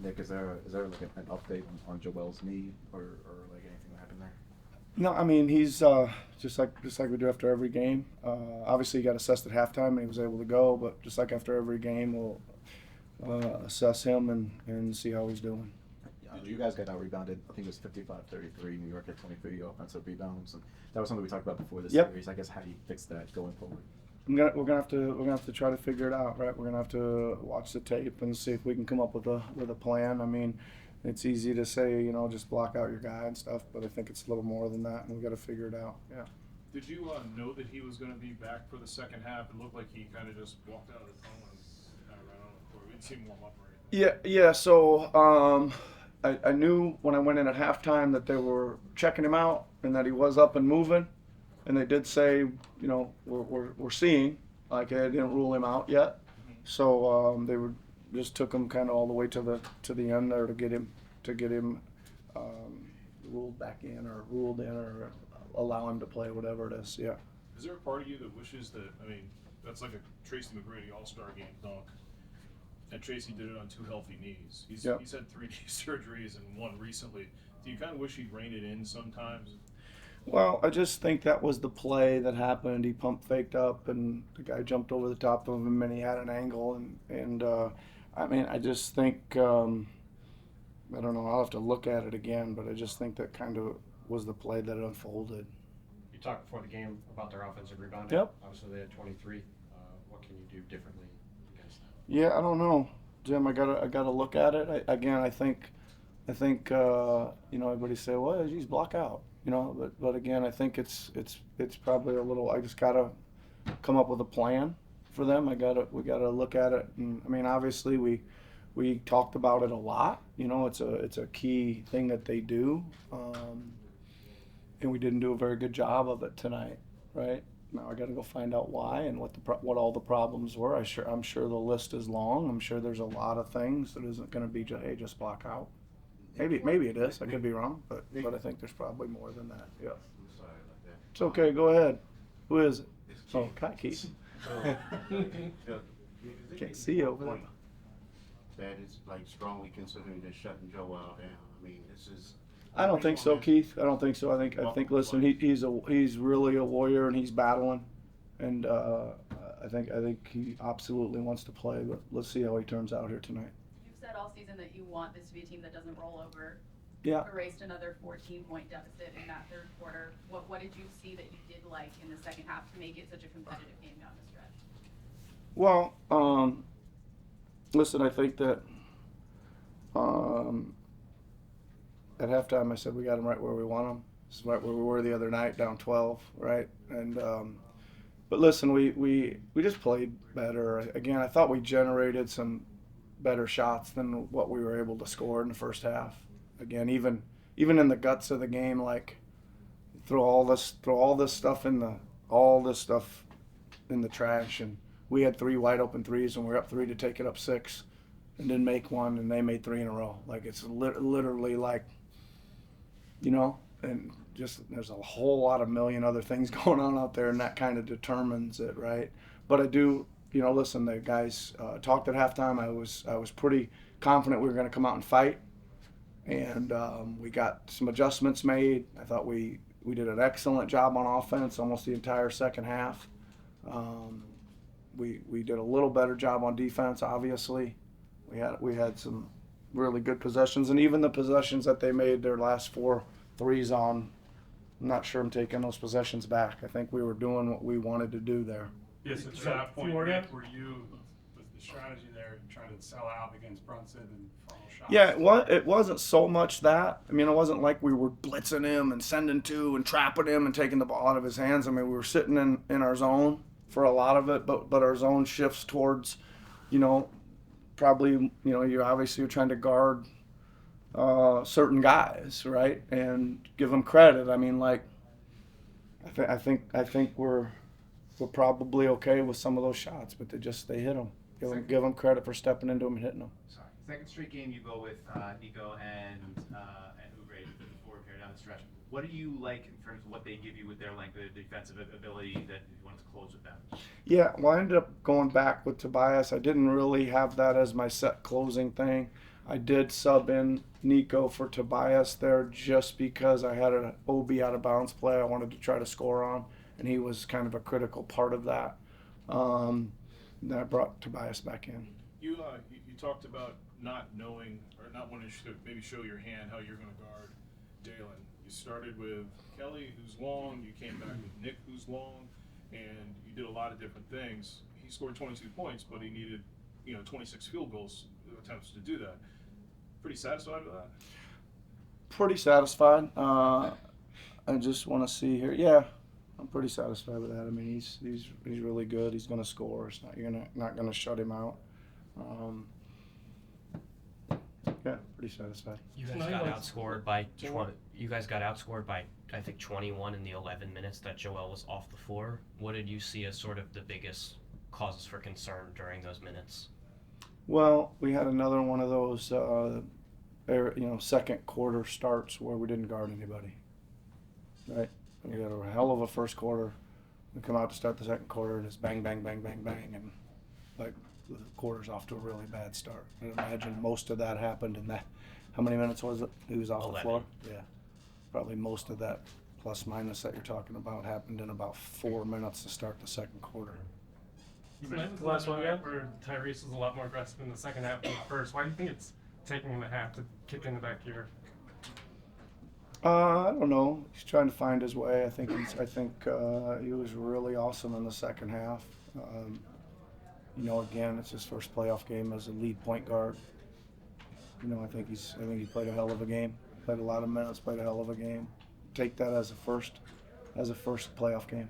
Nick, is there like an update on Joel's knee or like anything that happened there? No, I mean he's just like we do after every game. Obviously, he got assessed at halftime and he was able to go, but just like after every game, we'll assess him and see how he's doing. You guys got out rebounded. I think it was 55-33. New York had 23 offensive rebounds, and that was something we talked about before this Yep. series. I guess how do you fix that going forward? We're gonna have to try to figure it out, right? We're gonna have to watch the tape and see if we can come up with a plan. I mean, it's easy to say, just block out your guy and stuff, but I think it's a little more than that, and we got to figure it out. Yeah. Did you know that he was going to be back for the second half? It looked like he kind of just walked out of the tunnel and kind of ran on the court. We didn't see him warm up or anything. Yeah. So I knew when I went in at halftime that they were checking him out and that he was up and moving, and they did say, we're seeing, like they didn't rule him out yet. So they were just took him kind of all the way to the end there to get him ruled back in or ruled in or allow him to play, whatever it is. Yeah. Is there a part of you that wishes that, I mean, that's like a Tracy McGrady All-Star game dunk, and Tracy did it on two healthy knees. He's had 3 knee surgeries and one recently. Do you kind of wish he'd rein it in sometimes? Well, I just think that was the play that happened. He pump faked up, and the guy jumped over the top of him, and he had an angle. And I mean, I just think I don't know. I'll have to look at it again, but I just think that kind of was the play that unfolded. You talked before the game about their offensive rebounding. Yep. Obviously, they had 23. What can you do differently against that? Yeah, I don't know, Jim. I gotta look at it. I think everybody say, well, geez, block out. But again, I think it's probably a little. I just gotta come up with a plan for them. We gotta look at it. And I mean, obviously we talked about it a lot. It's a key thing that they do, and we didn't do a very good job of it tonight, right? Now I got to go find out why and what all the problems were. I'm sure the list is long. I'm sure there's a lot of things that isn't going to be just block out. Maybe it is. I could be wrong, but I think there's probably more than that. Yeah. I'm sorry about that. It's okay. Go ahead. Who is it? It's Oh, Keith. Kai Keith. So, Can't see you over there. that is like strongly considering just shutting Joel down. I mean, this is. I don't think so, Keith. I don't think so. I think. Listen, he's really a warrior and he's battling, and I think he absolutely wants to play. But let's see how he turns out here tonight. You've said all season that you want this to be a team that doesn't roll over. Yeah. Erased another 14-point deficit in that third quarter. What did you see that you did like in the second half to make it such a competitive game down the stretch? Well, listen, I think that at halftime I said we got them right where we want them. This is right where we were the other night, down 12, right? And but listen, we just played better. Again, I thought we generated some better shots than what we were able to score in the first half. Again, even in the guts of the game, like throw all this stuff in the trash, and we had 3 wide open threes, and we were up 3 to take it up 6, and didn't make one, and they made 3 in a row. Like it's literally like, and just there's a whole lot of million other things going on out there, and that kind of determines it, right? But I do, listen, the guys talked at halftime. I was pretty confident we were going to come out and fight, and we got some adjustments made. I thought we did an excellent job on offense almost the entire second half. We did a little better job on defense, obviously. We had some really good possessions, and even the possessions that they made their last 4 threes on, I'm not sure I'm taking those possessions back. I think we were doing what we wanted to do there. Yes, to that point, Nick, were you, was the strategy there trying to sell out against Brunson and follow shots? Yeah, it wasn't so much that. I mean, it wasn't like we were blitzing him and sending 2 and trapping him and taking the ball out of his hands. I mean, we were sitting in our zone for a lot of it, but our zone shifts towards, probably, you're trying to guard certain guys, right, and give them credit. I mean, like, I think we're probably okay with some of those shots, but they hit them. Give them credit for stepping into them and hitting them. Sorry. Second straight game you go with Nico and Oubre in the forward pair down the stretch. What do you like in terms of what they give you with their length, their defensive ability that you want to close with them? Yeah, well, I ended up going back with Tobias. I didn't really have that as my set closing thing. I did sub in Nico for Tobias there just because I had an OB out of bounds play I wanted to try to score on, and he was kind of a critical part of that. Then I brought Tobias back in. You talked about not knowing or not wanting to maybe show your hand how you're going to guard Dalen. You started with Kelly, who's long. You came back with Nick, who's long, and you did a lot of different things. He scored 22 points, but he needed 26 field goals attempts to do that. Pretty satisfied with that? Pretty satisfied. I just want to see here. Yeah, I'm pretty satisfied with that. I mean, he's really good. He's going to score. It's not you're not going to shut him out. Yeah, pretty satisfied. You guys got outscored by I think 21 in the 11 minutes that Joel was off the floor. What did you see as sort of the biggest causes for concern during those minutes? Well, we had another one of those second quarter starts where we didn't guard anybody. Right? We had a hell of a first quarter. We come out to start the second quarter and it's bang, bang, bang, bang, bang, and like the quarter's off to a really bad start. I imagine most of that happened in that. How many minutes was it? He was off 11. the floor? Yeah. Probably most of that plus minus that you're talking about happened in about 4 minutes to start the second quarter. The last one where Tyrese was a lot more aggressive in the second half than the first. Why do you think it's taking him a half to kick into that gear? I don't know. He's trying to find his way. I think he was really awesome in the second half. Again, it's his first playoff game as a lead point guard. I think he played a hell of a game. Played a lot of minutes. Played a hell of a game. Take that as a first playoff game.